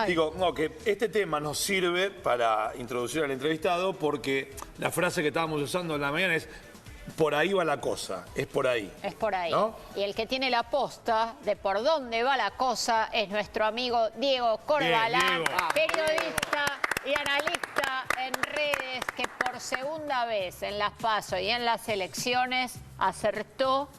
Digo, no, que este tema nos sirve para introducir al entrevistado porque la frase que estábamos usando en la mañana es por ahí va la cosa, es por ahí. Es por ahí. ¿No? Y el que tiene la posta de por dónde va la cosa es nuestro amigo Diego Corbalán, Bien, Diego. periodista y analista en redes, que por segunda vez en las PASO y en las elecciones acertó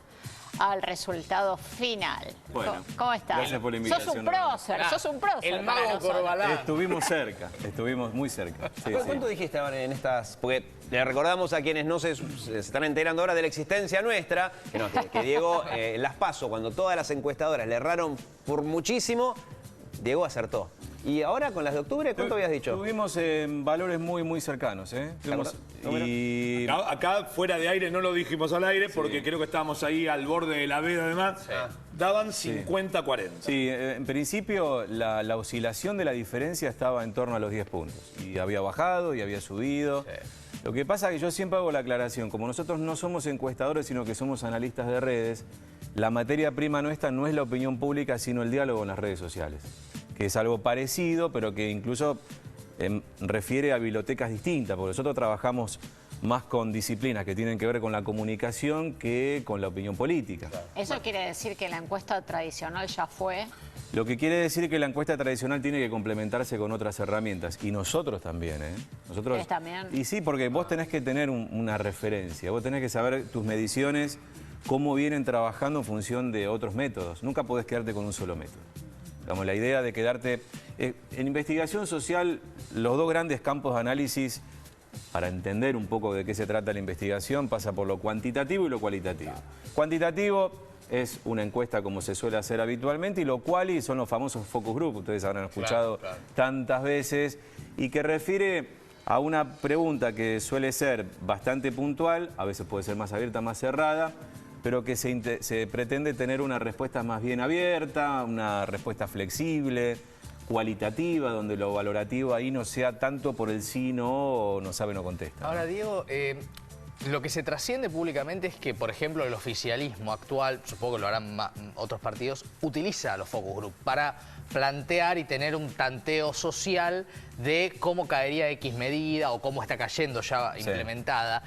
al resultado final. Bueno, ¿Cómo estás? gracias por la invitación. Sos un prócer, sos un prócer. El para mago nosotros. Corbalán. Estuvimos cerca, estuvimos muy cerca. Sí, ¿Cuánto sí. dijiste ahora en estas? Porque le recordamos a quienes no se están enterando ahora de la existencia nuestra, que Diego las PASO, cuando todas las encuestadoras le erraron por muchísimo, Diego acertó. Y ahora con las de octubre, ¿cuánto habías dicho? Tuvimos valores muy cercanos, ¿eh? Y Acá fuera de aire no lo dijimos al aire porque creo que estábamos ahí al borde de la veda además. Daban 50-40. sí, en principio la oscilación de la diferencia estaba en torno a los 10 puntos. Y había bajado y había subido. Lo que pasa es que yo siempre hago la aclaración, como nosotros no somos encuestadores, sino que somos analistas de redes, la materia prima nuestra no es la opinión pública, sino el diálogo en las redes sociales, que es algo parecido, pero que incluso refiere a bibliotecas distintas, porque nosotros trabajamos más con disciplinas que tienen que ver con la comunicación que con la opinión política. ¿Eso quiere decir que la encuesta tradicional ya fue? Lo que quiere decir que la encuesta tradicional tiene que complementarse con otras herramientas. Y nosotros también, ¿eh? Nosotros ¿Ustedes también? Y sí, porque vos tenés que tener una referencia. Vos tenés que saber tus mediciones, cómo vienen trabajando en función de otros métodos. Nunca podés quedarte con un solo método. Digamos, la idea de quedarte... en investigación social, los dos grandes campos de análisis, para entender un poco de qué se trata la investigación, pasa por lo cuantitativo y lo cualitativo. Cuantitativo es una encuesta como se suele hacer habitualmente, y lo cual son los famosos focus group, ustedes habrán escuchado tantas veces, y que refiere a una pregunta que suele ser bastante puntual, a veces puede ser más abierta, más cerrada, pero que se pretende tener una respuesta más bien abierta, una respuesta flexible, cualitativa, donde lo valorativo ahí no sea tanto por el sí, no, o no sabe, no contesta. Ahora, Diego, lo que se trasciende públicamente es que, por ejemplo, el oficialismo actual, supongo que lo harán otros partidos, utiliza los focus group para plantear y tener un tanteo social de cómo caería X medida o cómo está cayendo ya implementada.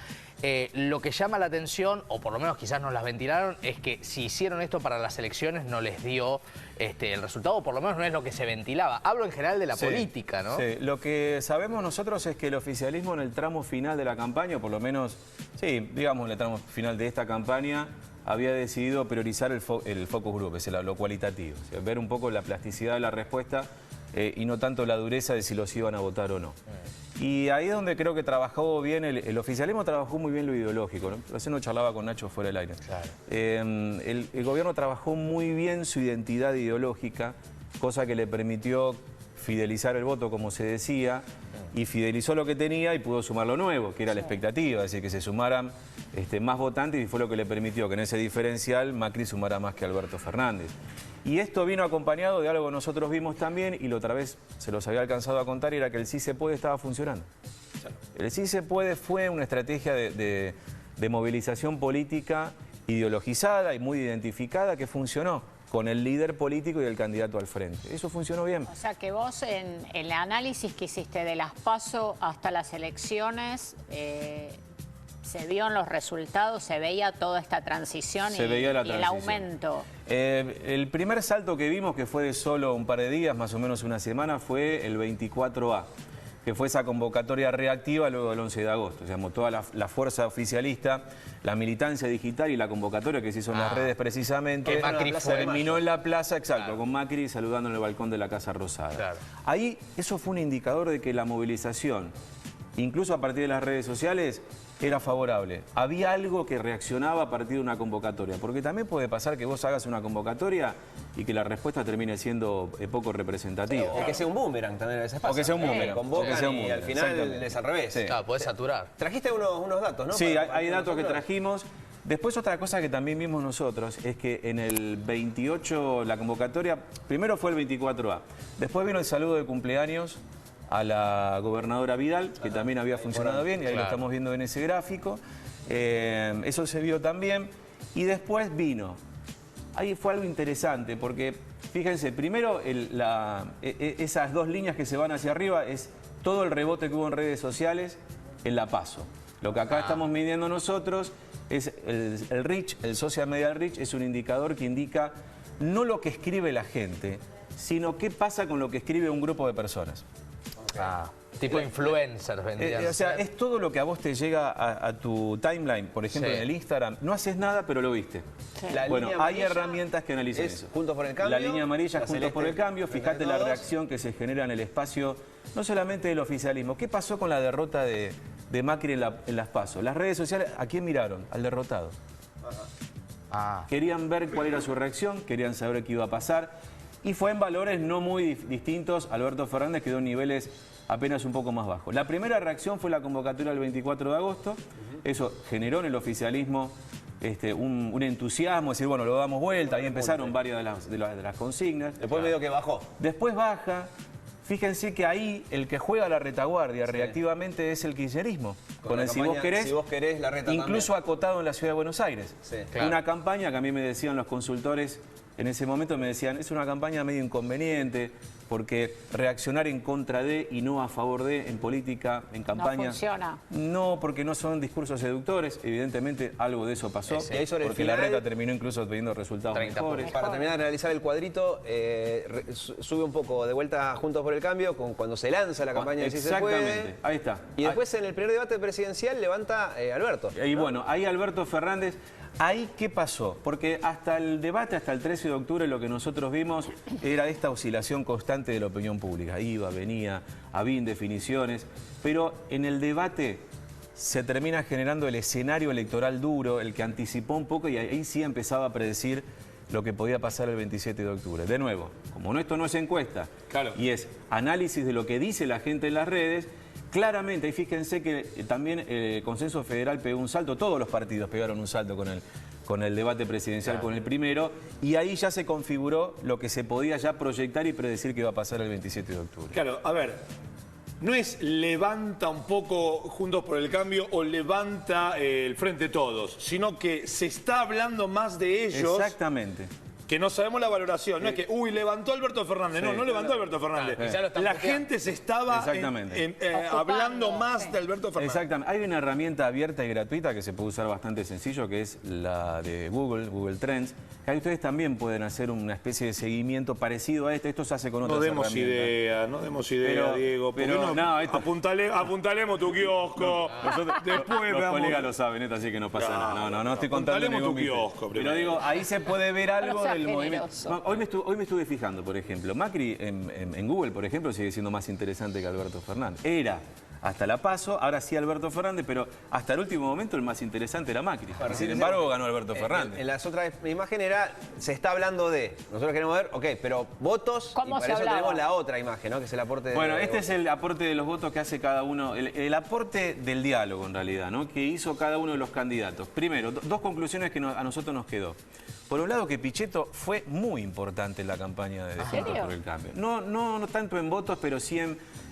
Lo que llama la atención, o por lo menos quizás nos las ventilaron, es que si hicieron esto para las elecciones no les dio el resultado, o por lo menos no es lo que se ventilaba. Hablo en general de la política, ¿no? Sí, lo que sabemos nosotros es que el oficialismo en el tramo final de la campaña, o por lo menos, sí, digamos en el tramo final de esta campaña, había decidido priorizar el focus group, es lo cualitativo, o sea, ver un poco la plasticidad de la respuesta y no tanto la dureza de si los iban a votar o no. Y ahí es donde creo que trabajó bien, el oficialismo trabajó muy bien lo ideológico, ¿no? Recién no charlaba con Nacho fuera del aire. Claro. El gobierno trabajó muy bien su identidad ideológica, cosa que le permitió fidelizar el voto, como se decía, y fidelizó lo que tenía y pudo sumar lo nuevo, que era la expectativa, es decir, que se sumaran más votantes, y fue lo que le permitió que en ese diferencial Macri sumara más que Alberto Fernández. Y esto vino acompañado de algo que nosotros vimos también, y la otra vez se los había alcanzado a contar, y era que el Sí se puede estaba funcionando. El Sí se puede fue una estrategia de movilización política ideologizada y muy identificada que funcionó con el líder político y el candidato al frente. Eso funcionó bien. O sea que vos en el análisis que hiciste de las PASO hasta las elecciones, se vio en los resultados, se veía toda esta transición y el aumento. El primer salto que vimos, que fue de solo un par de días, más o menos una semana, fue el 24A, que fue esa convocatoria reactiva luego del 11 de agosto. O sea, toda la fuerza oficialista, la militancia digital y la convocatoria que se hizo en las redes precisamente, terminó en la plaza, exacto, con Macri saludando en el balcón de la Casa Rosada. Ahí eso fue un indicador de que la movilización, incluso a partir de las redes sociales, era favorable. Había algo que reaccionaba a partir de una convocatoria, porque también puede pasar que vos hagas una convocatoria y que la respuesta termine siendo poco representativa. O que sea un boomerang también a veces pasa. O que sea un boomerang. Convocan y al final es al revés. Sí. Claro, podés saturar. Trajiste unos datos, ¿no? Sí, hay datos que trajimos. Después otra cosa que también vimos nosotros es que en el 28 la convocatoria, primero fue el 24A, después vino el saludo de cumpleaños a la gobernadora Vidal, que también había funcionado bien, y ahí lo estamos viendo en ese gráfico. Eso se vio también. Y después vino. Ahí fue algo interesante, porque Fíjense, primero esas dos líneas que se van hacia arriba es todo el rebote que hubo en redes sociales en la PASO. Lo que acá estamos midiendo nosotros es el reach, el social media reach, es un indicador que indica no lo que escribe la gente, sino qué pasa con lo que escribe un grupo de personas. Tipo influencers vendrían. O sea, es todo lo que a vos te llega a tu timeline, por ejemplo en el Instagram. No haces nada, pero lo viste. Sí. Bueno, hay herramientas que analizan eso. Juntos por el Cambio. La línea amarilla es Juntos por el Cambio. Fíjate la todos. reacción que se genera en el espacio, no solamente del oficialismo. ¿Qué pasó con la derrota de Macri en las PASO? Las redes sociales, ¿a quién miraron? Al derrotado. Querían ver cuál era su reacción, querían saber qué iba a pasar. Y fue en valores no muy distintos. Alberto Fernández quedó en niveles apenas un poco más bajos. La primera reacción fue la convocatoria del 24 de agosto. Eso generó en el oficialismo un entusiasmo, decir, bueno, lo damos vuelta. Ahí empezaron varias de las consignas. Después medio que bajó. Después baja. Fíjense que ahí el que juega la retaguardia reactivamente es el kirchnerismo. Con el si vos querés, la reta incluso también. acotado en la Ciudad de Buenos Aires. Sí, Una campaña que a mí me decían los consultores, en ese momento me decían, es una campaña medio inconveniente, porque reaccionar en contra de y no a favor de en política, en campaña... No funciona. No, porque no son discursos seductores, evidentemente algo de eso pasó, Y ahí sobre el porque final, la reta terminó incluso teniendo resultados 30 mejores. Para terminar de analizar el cuadrito, sube un poco de vuelta Juntos por el Cambio cuando se lanza la campaña de Si se puede. Exactamente, ahí está. Y después en el primer debate presidencial levanta Alberto. Y bueno, ahí Alberto Fernández, ¿ahí qué pasó? Porque hasta el debate, hasta el 13 de octubre, lo que nosotros vimos era esta oscilación constante de la opinión pública. Iba, venía, había indefiniciones, pero en el debate se termina generando el escenario electoral duro, el que anticipó un poco y ahí sí empezaba a predecir lo que podía pasar el 27 de octubre. De nuevo, como esto no es encuesta, y es análisis de lo que dice la gente en las redes, claramente, y fíjense que también el Consenso Federal pegó un salto, todos los partidos pegaron un salto con el debate presidencial, con el primero, y ahí ya se configuró lo que se podía ya proyectar y predecir que iba a pasar el 27 de octubre. Claro, a ver, no es levanta un poco Juntos por el Cambio o levanta el Frente Todos, sino que se está hablando más de ellos. Exactamente. Que no sabemos la valoración, no es que, levantó Alberto Fernández, no levantó Alberto Fernández. La gente se estaba hablando más de Alberto Fernández. Exactamente. Hay una herramienta abierta y gratuita que se puede usar bastante sencillo, que es la de Google Trends. Que ahí ustedes también pueden hacer una especie de seguimiento parecido a esto se hace con otras herramientas. No demos idea, Diego. Apuntalemos tu kiosco. Después los colegas lo saben, así que no pasa nada. No estoy contando ningún kiosco. Pero digo, ahí se puede ver algo del movimiento. Hoy me estuve fijando, por ejemplo, Macri en Google, por ejemplo, sigue siendo más interesante que Alberto Fernández. Era hasta la PASO, ahora sí Alberto Fernández, pero hasta el último momento el más interesante era Macri. Sin embargo, ganó Alberto Fernández. En las otras imágenes se está hablando de, nosotros queremos ver, pero votos, y para eso tenemos la otra imagen, ¿no? Que es el aporte Bueno, este es el aporte de los votos que hace cada uno, el aporte del diálogo en realidad, ¿no? Que hizo cada uno de los candidatos. Primero, dos conclusiones que a nosotros nos quedó. Por un lado, que Pichetto fue muy importante en la campaña de Juntos por el Cambio. No tanto en votos, pero sí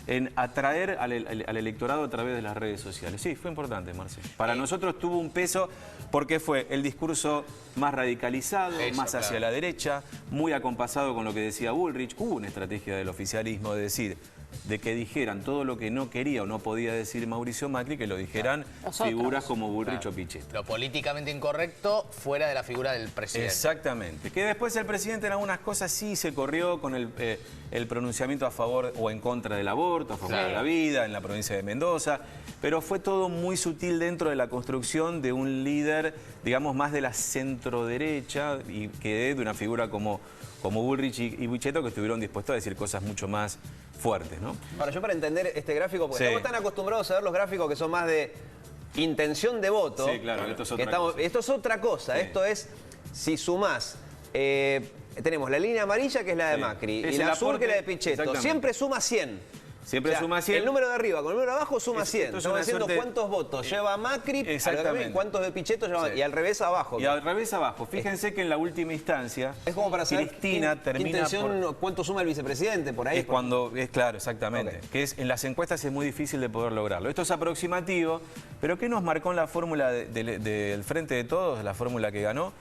en atraer al electorado a través de las redes sociales. Sí, fue importante, Marcelo. Para nosotros tuvo un peso porque fue el discurso más radicalizado, más hacia la derecha, muy acompasado con lo que decía Bullrich. Hubo una estrategia del oficialismo de decir, de que dijeran todo lo que no quería o no podía decir Mauricio Macri, que lo dijeran figuras como Bullrich o Pichetto. Lo políticamente incorrecto fuera de la figura del presidente. Exactamente. Que después el presidente en algunas cosas sí se corrió con el pronunciamiento a favor o en contra del aborto, a favor de la vida, en la provincia de Mendoza, pero fue todo muy sutil dentro de la construcción de un líder, digamos, más de la centro-derecha y que de una figura como Bullrich y Pichetto, que estuvieron dispuestos a decir cosas mucho más fuertes, ¿no? Para entender este gráfico, porque estamos tan acostumbrados a ver los gráficos que son más de intención de voto. Sí, claro, esto es otra cosa. Esto es otra cosa. Esto es, si sumás, tenemos la línea amarilla, que es la de Macri, y la azul, que es la de Pichetto. Siempre suma 100. Siempre suma 100. El número de arriba con el número de abajo suma 100. Estamos diciendo cuántos votos lleva Macri, cuántos de Pichetto lleva Macri, y al revés abajo. Y al revés abajo. Fíjense que en la última instancia, es como para saber Cristina termina cuánto suma el vicepresidente, por ahí. Es cuando, claro, exactamente. Que en las encuestas es muy difícil de poder lograrlo. Esto es aproximativo, pero ¿qué nos marcó en la fórmula del Frente de Todos, la fórmula que ganó?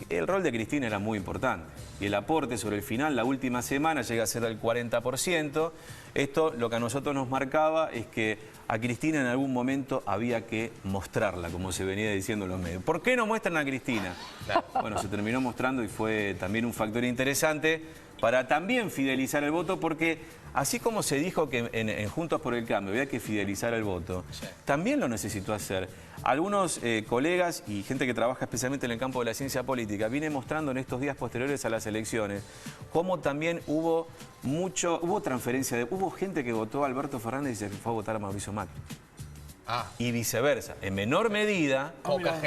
el rol de Cristina era muy importante. Y el aporte sobre el final, la última semana, llega a ser del 40%. Esto lo que a nosotros nos marcaba es que a Cristina en algún momento había que mostrarla, como se venía diciendo en los medios. ¿Por qué no muestran a Cristina? Claro. Bueno, se terminó mostrando y fue también un factor interesante para también fidelizar el voto, porque así como se dijo que en Juntos por el Cambio había que fidelizar el voto, sí, también lo necesitó hacer. Algunos colegas y gente que trabaja especialmente en el campo de la ciencia política viene mostrando en estos días posteriores a las elecciones cómo también hubo transferencia, hubo gente que votó a Alberto Fernández y se fue a votar a Mauricio Macri. Y viceversa, en menor medida,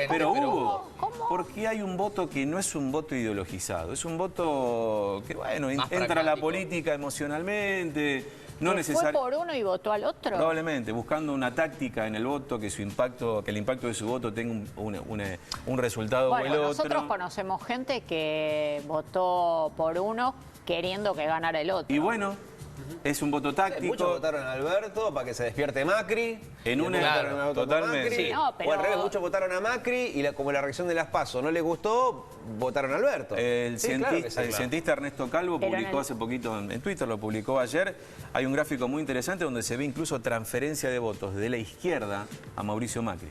pero hubo. ¿Cómo? Porque hay un voto que no es un voto ideologizado, es un voto que, bueno, entra a la política emocionalmente, no necesariamente. ¿Fue por uno y votó al otro? Probablemente, buscando una táctica en el voto, que el impacto de su voto tenga un resultado o el otro. Nosotros conocemos gente que votó por uno queriendo que ganara el otro. Y bueno, es un voto táctico. Muchos votaron a Alberto para que se despierte Macri. Totalmente. Sí. No, pero... O al revés, muchos votaron a Macri y como la reacción de las PASO no les gustó, votaron a Alberto. El cientista Ernesto Calvo publicó hace poquito en Twitter, lo publicó ayer. Hay un gráfico muy interesante donde se ve incluso transferencia de votos de la izquierda a Mauricio Macri.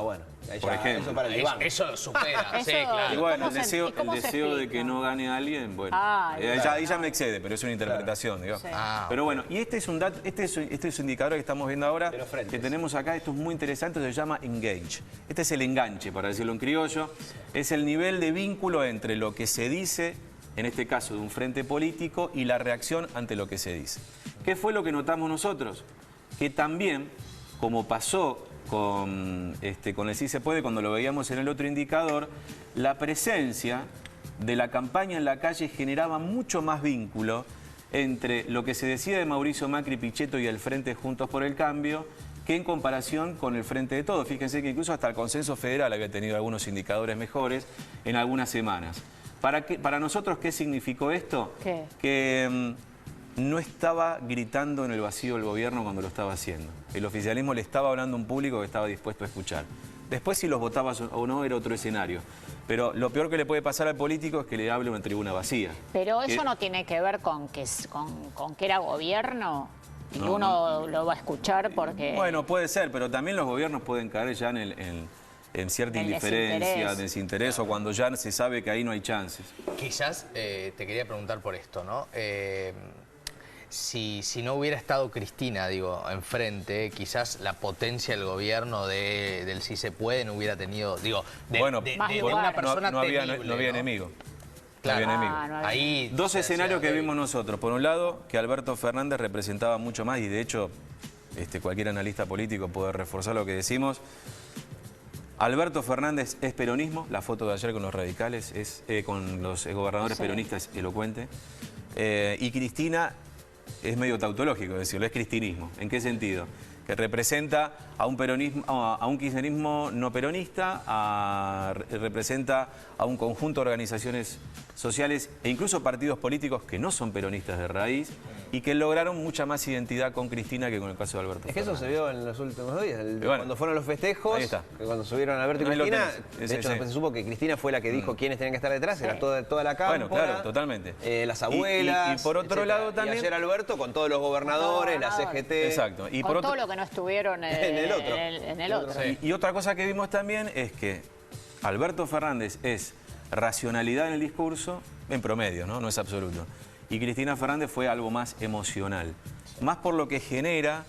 Bueno, por ejemplo. Eso para el Iván. Eso supera, sí, claro. Y bueno, el deseo de que no gane a alguien, bueno, ahí ya me excede, pero es una interpretación, digamos. Sí. Pero bueno, y este es un dato, este es un indicador que estamos viendo ahora, que tenemos acá, esto es muy interesante, se llama engage. Este es el enganche, para decirlo en criollo, es el nivel de vínculo entre lo que se dice, en este caso de un frente político, y la reacción ante lo que se dice. ¿Qué fue lo que notamos nosotros? Que también, como pasó con el Sí se puede, cuando lo veíamos en el otro indicador, la presencia de la campaña en la calle generaba mucho más vínculo entre lo que se decía de Mauricio Macri, Pichetto y el Frente Juntos por el Cambio, que en comparación con el Frente de Todos. Fíjense que incluso hasta el Consenso Federal había tenido algunos indicadores mejores en algunas semanas. Para nosotros, ¿qué significó esto? ¿Qué? Que no estaba gritando en el vacío el gobierno cuando lo estaba haciendo. El oficialismo le estaba hablando a un público que estaba dispuesto a escuchar. Después, si los votaba o no, era otro escenario. Pero lo peor que le puede pasar al político es que le hable una tribuna vacía. Pero eso no tiene que ver con que era gobierno y uno lo va a escuchar porque... Bueno, puede ser, pero también los gobiernos pueden caer ya en cierta indiferencia, desinterés, o cuando ya se sabe que ahí no hay chances. Quizás te quería preguntar por esto, ¿no? Si no hubiera estado Cristina, enfrente, quizás la potencia del gobierno del Sí se puede no hubiera tenido, de una persona no había enemigo. Claro. Ahí dos escenarios que vimos nosotros. Por un lado, que Alberto Fernández representaba mucho más, y de hecho cualquier analista político puede reforzar lo que decimos. Alberto Fernández es peronismo, la foto de ayer con los radicales, con los gobernadores peronistas, elocuente. Y Cristina es medio tautológico decirlo, es cristinismo. ¿En qué sentido? Que representa a un kirchnerismo no peronista, representa a un conjunto de organizaciones sociales e incluso partidos políticos que no son peronistas de raíz y que lograron mucha más identidad con Cristina que con el caso de Alberto Fernández. Es que eso se vio en los últimos días, cuando fueron los festejos, cuando subieron a Alberto y Cristina, de hecho después se supo que Cristina fue la que dijo quiénes tenían que estar detrás, era toda la cámpora. Bueno, claro, totalmente. Las abuelas, y por otro lado también... Y ayer Alberto con todos los gobernadores, la CGT... Exacto. Y con todo lo que no estuvieron en el otro. Sí. Y otra cosa que vimos también es que Alberto Fernández es racionalidad en el discurso, en promedio, no es absoluto. Y Cristina Fernández fue algo más emocional. Más por lo que genera,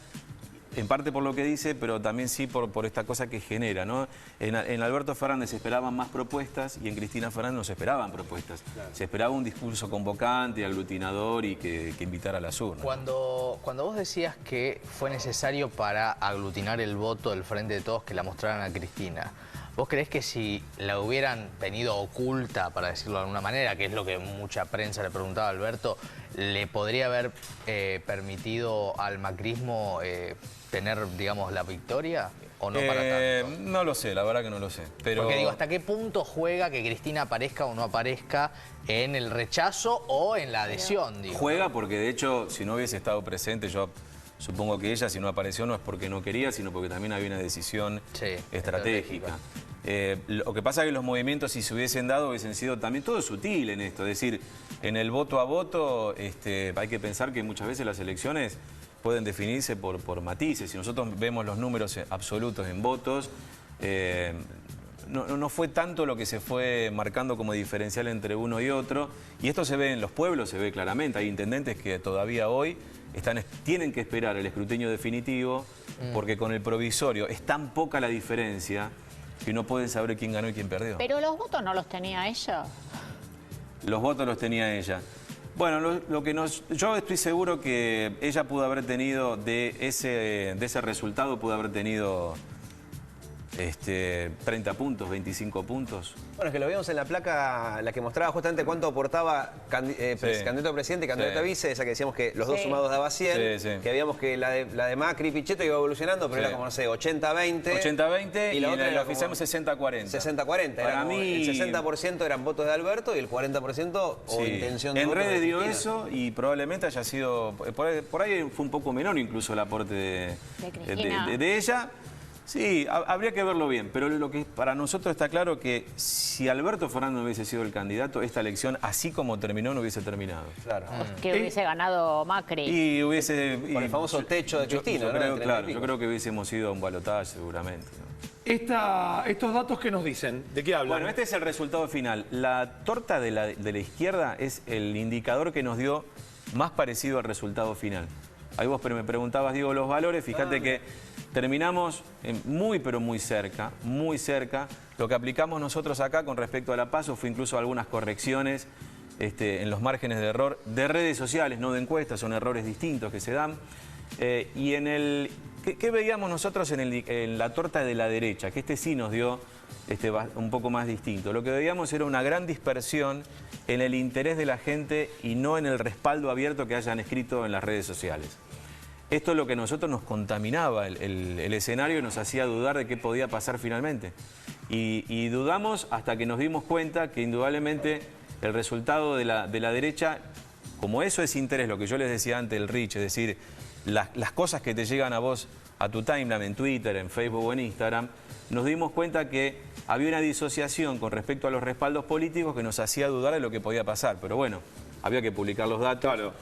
en parte por lo que dice, pero también sí por esta cosa que genera, ¿no? En Alberto Fernández se esperaban más propuestas y en Cristina Fernández no se esperaban propuestas. Claro. Se esperaba un discurso convocante, aglutinador y que invitara a las urnas. Cuando vos decías que fue necesario para aglutinar el voto del Frente de Todos que la mostraran a Cristina, ¿vos creés que si la hubieran tenido oculta, para decirlo de alguna manera, que es lo que mucha prensa le preguntaba a Alberto, le podría haber permitido al macrismo tener, la victoria o no para tanto? No lo sé, la verdad que no lo sé. Pero... Porque ¿hasta qué punto juega que Cristina aparezca o no aparezca en el rechazo o en la adhesión? Juega porque de hecho, si no hubiese estado presente, yo supongo que ella, si no apareció, no es porque no quería, sino porque también había una decisión estratégica. Lo que pasa es que los movimientos, si se hubiesen dado, hubiesen sido también todo sutil en esto. Es decir, en el voto a voto hay que pensar que muchas veces las elecciones pueden definirse por matices. Si nosotros vemos los números absolutos en votos, no fue tanto lo que se fue marcando como diferencial entre uno y otro. Y esto se ve en los pueblos, se ve claramente. Hay intendentes que todavía hoy tienen que esperar el escrutinio definitivo porque con el provisorio es tan poca la diferencia que no pueden saber quién ganó y quién perdió. ¿Pero los votos no los tenía ella? Los votos los tenía ella. Bueno, yo estoy seguro que ella pudo haber tenido, de ese resultado, pudo haber tenido 30 puntos, 25 puntos. Bueno, es que lo vimos en la placa, la que mostraba justamente cuánto aportaba candidato a presidente y candidato a vice, esa que decíamos que los dos sumados daba 100, que veíamos que la de Macri y Pichetto iba evolucionando, pero era como, no sé, 80-20. 80-20 y la otra era oficial 60-40. 60-40. Para mí, el 60% eran votos de Alberto y el 40% o intención de voto. En redes dio eso y probablemente haya sido, por ahí fue un poco menor incluso el aporte de ella. Sí, habría que verlo bien, pero lo que para nosotros está claro que si Alberto Fernández hubiese sido el candidato, esta elección, así como terminó, no hubiese terminado. Claro. Que hubiese ganado Macri. Y hubiese... Por el famoso techo de Cristina, yo creo que hubiésemos ido a un balotaje seguramente, ¿no? Estos datos que nos dicen, ¿de qué hablan? Bueno, este es el resultado final. La torta de la izquierda es el indicador que nos dio más parecido al resultado final. Ahí vos me preguntabas, Diego, los valores. Fíjate que terminamos muy, pero muy cerca, muy cerca. Lo que aplicamos nosotros acá con respecto a la PASO fue incluso algunas correcciones en los márgenes de error de redes sociales, no de encuestas, son errores distintos que se dan. Y en ¿qué veíamos nosotros en la torta de la derecha? Que sí nos dio un poco más distinto. Lo que veíamos era una gran dispersión en el interés de la gente y no en el respaldo abierto que hayan escrito en las redes sociales. Esto es lo que a nosotros nos contaminaba el escenario y nos hacía dudar de qué podía pasar finalmente. Y dudamos hasta que nos dimos cuenta que indudablemente el resultado de la derecha, como eso es interés, lo que yo les decía antes, el reach, es decir, las cosas que te llegan a vos, a tu timeline, en Twitter, en Facebook o en Instagram, nos dimos cuenta que había una disociación con respecto a los respaldos políticos que nos hacía dudar de lo que podía pasar. Pero bueno, había que publicar los datos,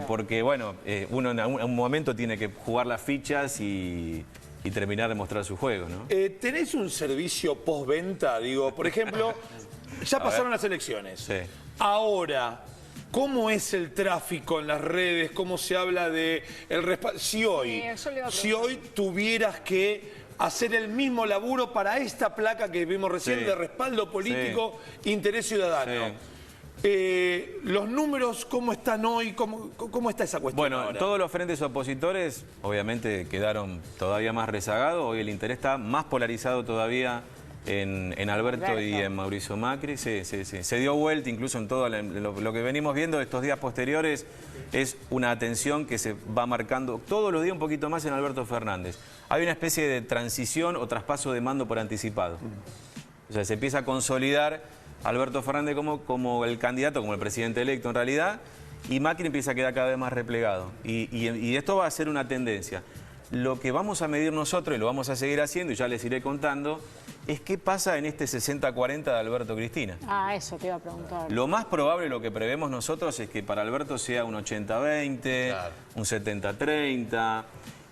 porque bueno, uno en un momento tiene que jugar las fichas y terminar de mostrar su juego, ¿no? ¿Tenés un servicio postventa? Digo, por ejemplo, ya pasaron las elecciones. Sí. Ahora, ¿cómo es el tráfico en las redes? ¿Cómo se habla de el respaldo? Si hoy tuvieras que hacer el mismo laburo para esta placa que vimos recién de respaldo político, interés ciudadano. Los números, ¿cómo están hoy? ¿Cómo está esa cuestión Bueno, ahora? todos los frentes opositores obviamente quedaron todavía más rezagados. Hoy el interés está más polarizado todavía en Alberto y en Mauricio Macri. Sí. Se dio vuelta incluso en todo lo que venimos viendo estos días posteriores. Es una atención que se va marcando todos los días un poquito más en Alberto Fernández. Hay una especie de transición o traspaso de mando por anticipado. O sea, se empieza a consolidar Alberto Fernández como el candidato, como el presidente electo en realidad, y Macri empieza a quedar cada vez más replegado. Y esto va a ser una tendencia. Lo que vamos a medir nosotros, y lo vamos a seguir haciendo, y ya les iré contando, es qué pasa en este 60-40 de Alberto Cristina. Eso te iba a preguntar. Lo más probable, lo que prevemos nosotros, es que para Alberto sea un 80-20, un 70-30...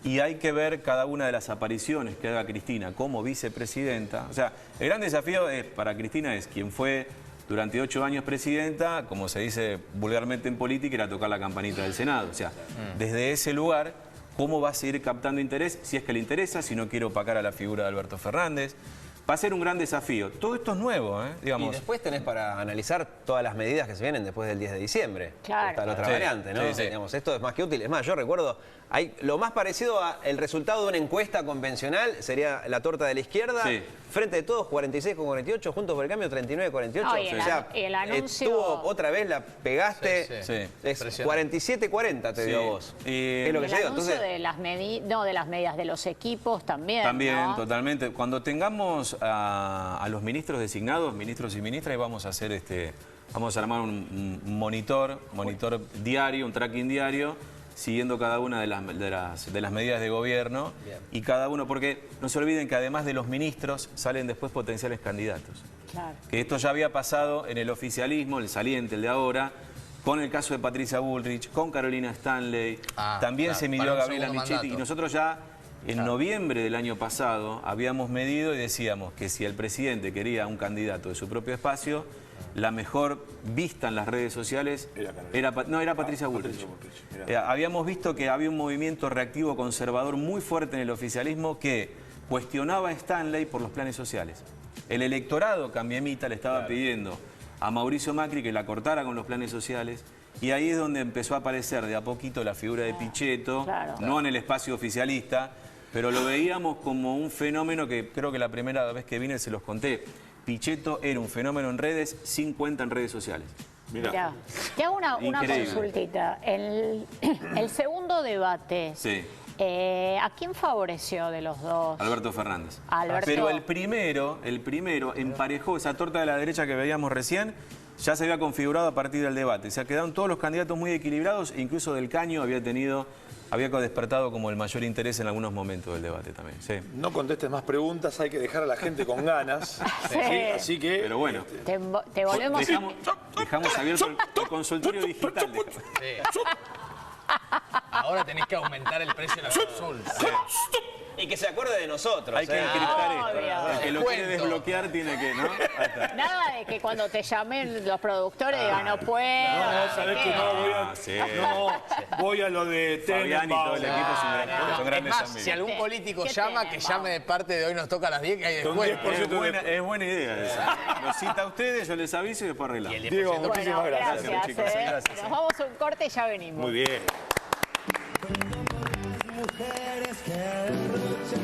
Y hay que ver cada una de las apariciones que haga Cristina como vicepresidenta. O sea, el gran desafío para Cristina es quien fue durante 8 años presidenta, como se dice vulgarmente en política, era tocar la campanita del Senado. O sea, desde ese lugar, ¿cómo va a seguir captando interés? Si es que le interesa, si no quiere opacar a la figura de Alberto Fernández. Va a ser un gran desafío. Todo esto es nuevo, digamos. Y después tenés para analizar todas las medidas que se vienen después del 10 de diciembre. Claro. Está la otra variante, ¿no? Digamos, esto es más que útil. Es más, yo recuerdo, lo más parecido al resultado de una encuesta convencional sería la torta de la izquierda. Frente de todos, 46,48, Juntos por el Cambio, 39,48. O sea, el anuncio... otra vez la pegaste. Es 47,40 te dio a vos. Es lo que el anuncio de las medidas de los equipos también. También, ¿no? totalmente. Cuando tengamos a los ministros designados, ministros y ministras, vamos a hacer vamos a armar un monitor diario, un tracking diario, siguiendo cada una de las medidas de gobierno. Bien. Y cada uno, porque no se olviden que además de los ministros salen después potenciales candidatos. Claro. Que esto ya había pasado en el oficialismo, el saliente, el de ahora, con el caso de Patricia Bullrich, con Carolina Stanley, también claro, se midió a Gabriela Michetti, y nosotros ya en noviembre del año pasado habíamos medido y decíamos que si el presidente quería un candidato de su propio espacio, la mejor vista en las redes sociales era Patricia Bullrich. Habíamos visto que había un movimiento reactivo conservador muy fuerte en el oficialismo que cuestionaba a Stanley por los planes sociales. El electorado cambiemita le estaba pidiendo a Mauricio Macri que la cortara con los planes sociales, y ahí es donde empezó a aparecer de a poquito la figura de Pichetto, no en el espacio oficialista, pero lo veíamos como un fenómeno que creo que la primera vez que vine se los conté. Pichetto era un fenómeno en redes sin cuenta en redes sociales. Mirá. Te hago una consultita. El segundo debate... Sí. ¿A quién favoreció de los dos? Alberto Fernández. Alberto. Pero el primero emparejó esa torta de la derecha que veíamos recién, ya se había configurado a partir del debate. O sea, quedaron todos los candidatos muy equilibrados, e incluso Del Caño había despertado como el mayor interés en algunos momentos del debate también. Sí. No contestes más preguntas, hay que dejar a la gente con ganas. Sí. Así que... Pero bueno. Te volvemos... Dejamos abierto el consultorio digital. Sí. Ahora tenés que aumentar el precio de la consulta. Sí. Y que se acuerde de nosotros. Hay que encriptar esto. El que lo quiere desbloquear tiene que, ¿no? Nada de que cuando te llamen los productores digan no puedo. No, sabés que no, voy a lo de Fabián y todo el equipo son grandes es más, amigos. Si algún político llama, que llame de parte de Hoy Nos Toca a las 10, que hay descuento. Es buena idea esa. Lo cita a ustedes, yo les aviso y después arreglamos. Diego, muchísimas gracias, chicos. Gracias. Nos vamos a un corte y ya venimos. Muy bien. Mujeres que derrochan